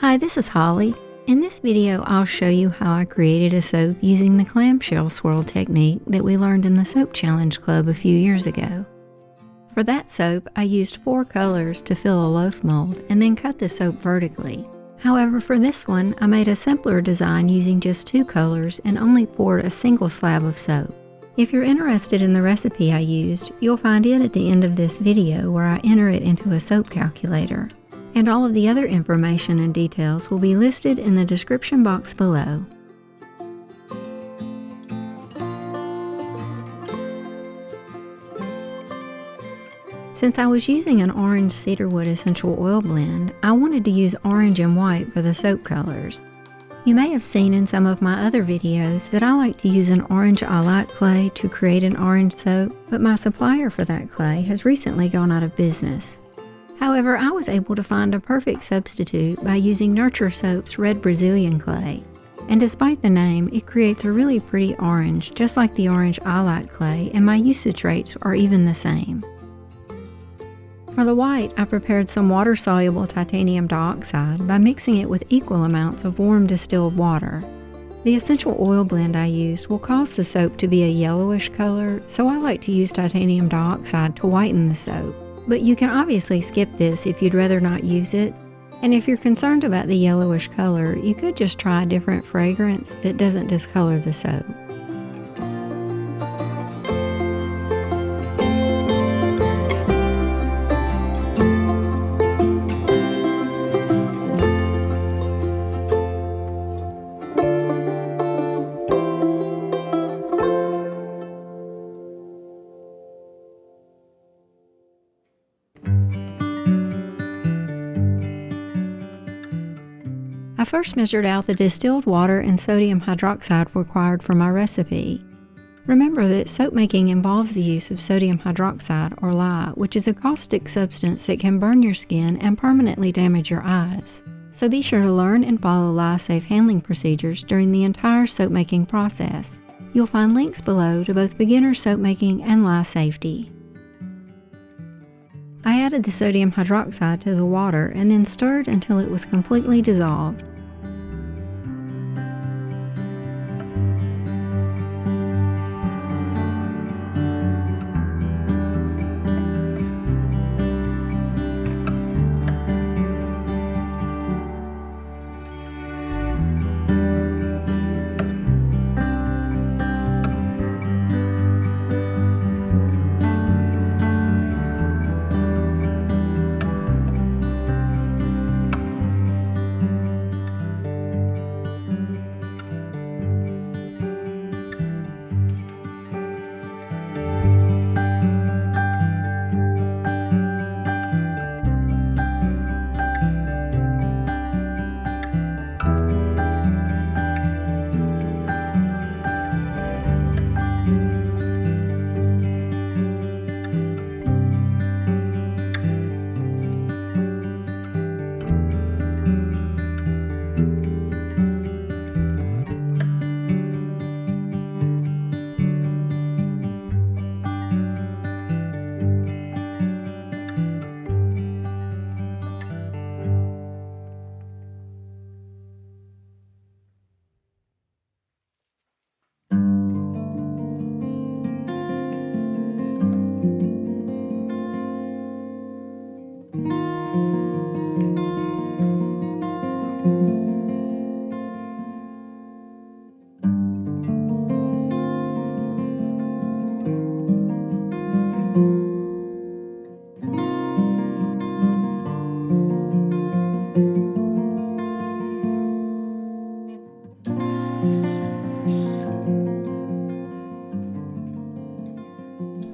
Hi, this is Holly. In this video, I'll show you how I created a soap using the Clamshell Swirl technique that we learned in the Soap Challenge Club a few years ago. For that soap, I used 4 colors to fill a loaf mold and then cut the soap vertically. However, for this one, I made a simpler design using just 2 colors and only poured a single slab of soap. If you're interested in the recipe I used, you'll find it at the end of this video where I enter it into a soap calculator. And all of the other information and details will be listed in the description box below. Since I was using an orange cedarwood essential oil blend, I wanted to use orange and white for the soap colors. You may have seen in some of my other videos that I like to use an orange light clay to create an orange soap, but my supplier for that clay has recently gone out of business. However, I was able to find a perfect substitute by using Nurture Soap's red Brazilian clay. And despite the name, it creates a really pretty orange, just like the orange light clay, and my usage rates are even the same. For the white, I prepared some water-soluble titanium dioxide by mixing it with equal amounts of warm distilled water. The essential oil blend I used will cause the soap to be a yellowish color, so I like to use titanium dioxide to whiten the soap. But you can obviously skip this if you'd rather not use it. And if you're concerned about the yellowish color, you could just try a different fragrance that doesn't discolor the soap. I first measured out the distilled water and sodium hydroxide required for my recipe. Remember that soap making involves the use of sodium hydroxide, or lye, which is a caustic substance that can burn your skin and permanently damage your eyes. So be sure to learn and follow lye-safe handling procedures during the entire soap making process. You'll find links below to both beginner soap making and lye safety. I added the sodium hydroxide to the water and then stirred until it was completely dissolved.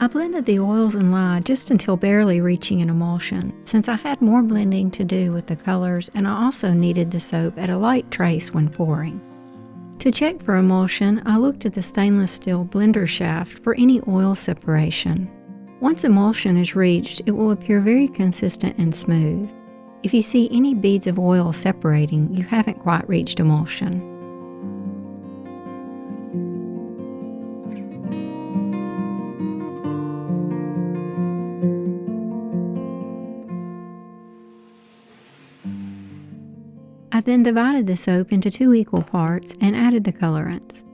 I blended the oils and lye just until barely reaching an emulsion, since I had more blending to do with the colors and I also needed the soap at a light trace when pouring. To check for emulsion, I looked at the stainless steel blender shaft for any oil separation. Once emulsion is reached, it will appear very consistent and smooth. If you see any beads of oil separating, you haven't quite reached emulsion. then divided the soap into 2 equal parts and added the colorants.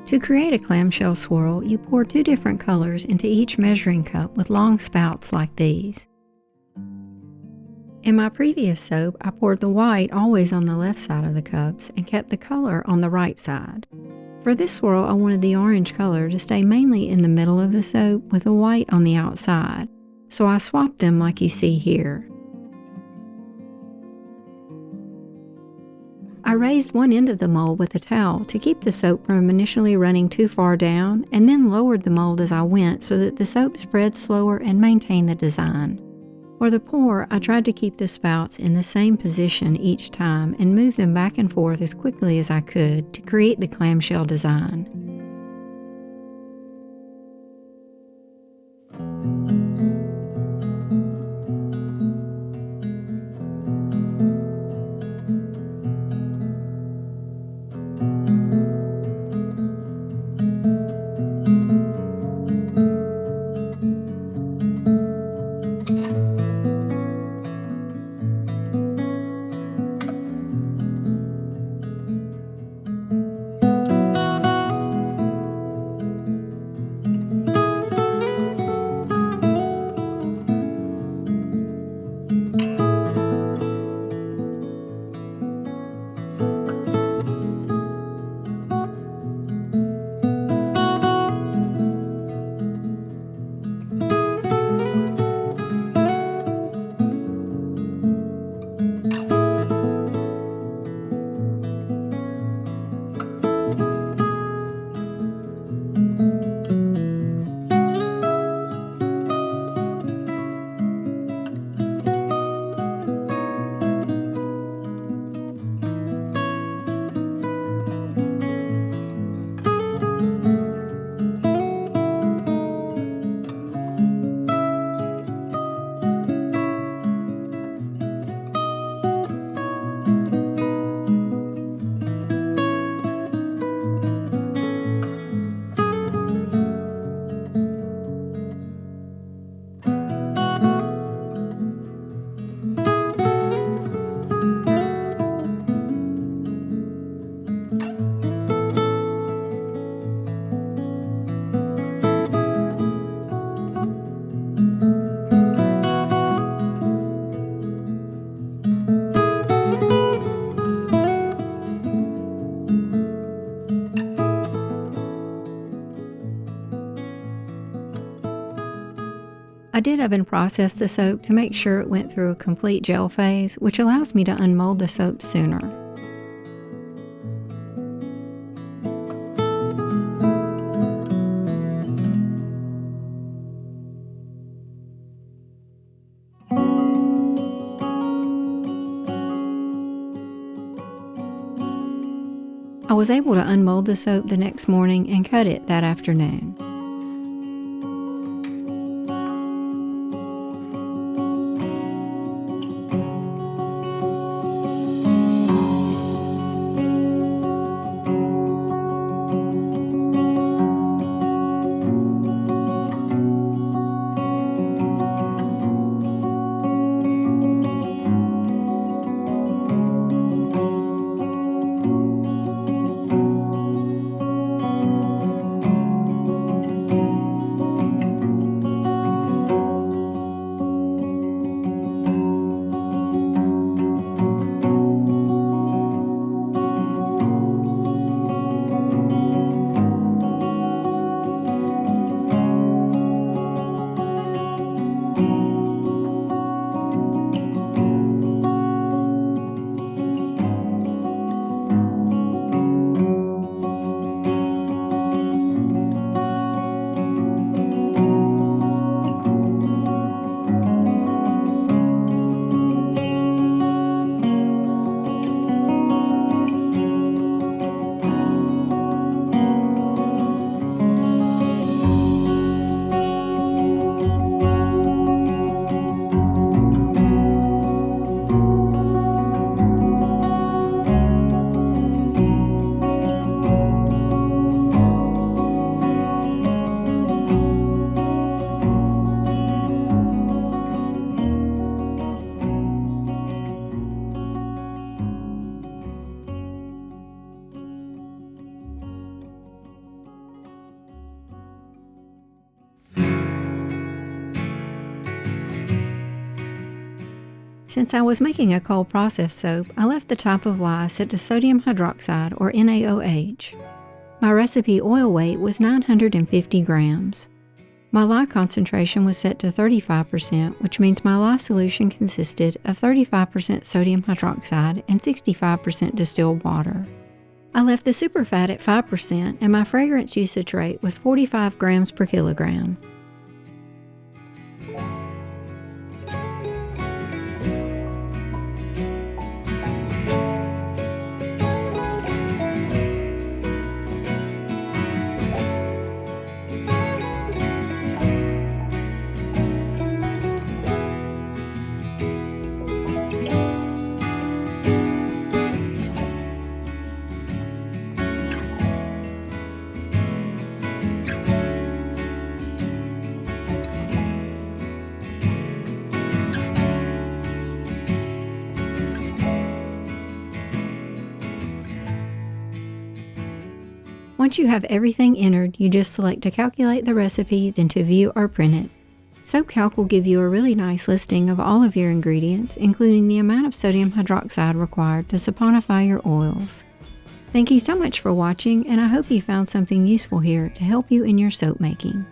To create a clamshell swirl, you pour 2 different colors into each measuring cup with long spouts like these. In my previous soap, I poured the white always on the left side of the cups and kept the color on the right side. For this swirl, I wanted the orange color to stay mainly in the middle of the soap with the white on the outside, so I swapped them like you see here. I raised one end of the mold with a towel to keep the soap from initially running too far down, and then lowered the mold as I went so that the soap spread slower and maintained the design. For the pour, I tried to keep the spouts in the same position each time and move them back and forth as quickly as I could to create the clamshell design. I did oven process the soap to make sure it went through a complete gel phase, which allows me to unmold the soap sooner. I was able to unmold the soap the next morning and cut it that afternoon. Since I was making a cold process soap, I left the top of lye set to sodium hydroxide or NaOH. My recipe oil weight was 950 grams. My lye concentration was set to 35%, which means my lye solution consisted of 35% sodium hydroxide and 65% distilled water. I left the superfat at 5% and my fragrance usage rate was 45 grams per kilogram. Once you have everything entered, you just select to calculate the recipe, then to view or print it. SoapCalc will give you a really nice listing of all of your ingredients, including the amount of sodium hydroxide required to saponify your oils. Thank you so much for watching, and I hope you found something useful here to help you in your soap making.